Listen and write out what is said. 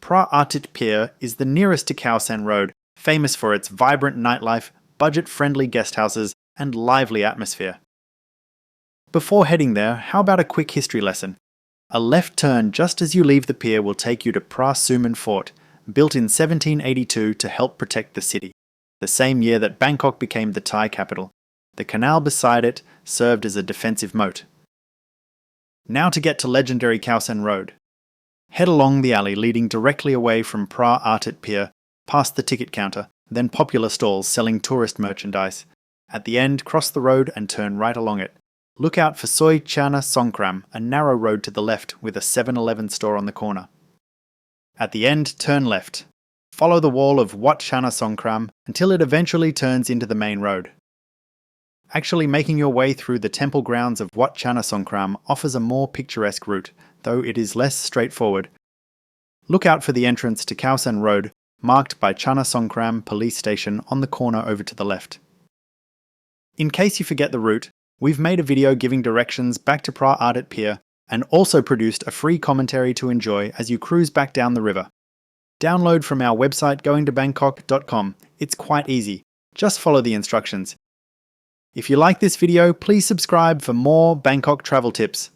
Phra Arthit Pier is the nearest to Khaosan Road, famous for its vibrant nightlife, budget-friendly guesthouses, and lively atmosphere. Before heading there, how about a quick history lesson? A left turn just as you leave the pier will take you to Phra Sumen Fort, built in 1782 to help protect the city, the same year that Bangkok became the Thai capital. The canal beside it served as a defensive moat. Now to get to legendary Khaosan Road. Head along the alley leading directly away from Phra Arthit Pier, past the ticket counter, then popular stalls selling tourist merchandise. At the end, cross the road and turn right along it. Look out for Wat Chana Songkhram, a narrow road to the left with a 7-Eleven store on the corner. At the end, turn left. Follow the wall of Wat Chana Songkhram until it eventually turns into the main road. Actually making your way through the temple grounds of Wat Chana Songkhram offers a more picturesque route, though it is less straightforward. Look out for the entrance to Khaosan Road, marked by Chana Songkhram Police Station on the corner over to the left. In case you forget the route, we've made a video giving directions back to Phra Arthit Pier and also produced a free commentary to enjoy as you cruise back down the river. Download from our website goingtobangkok.com. It's quite easy. Just follow the instructions. If you like this video, please subscribe for more Bangkok travel tips.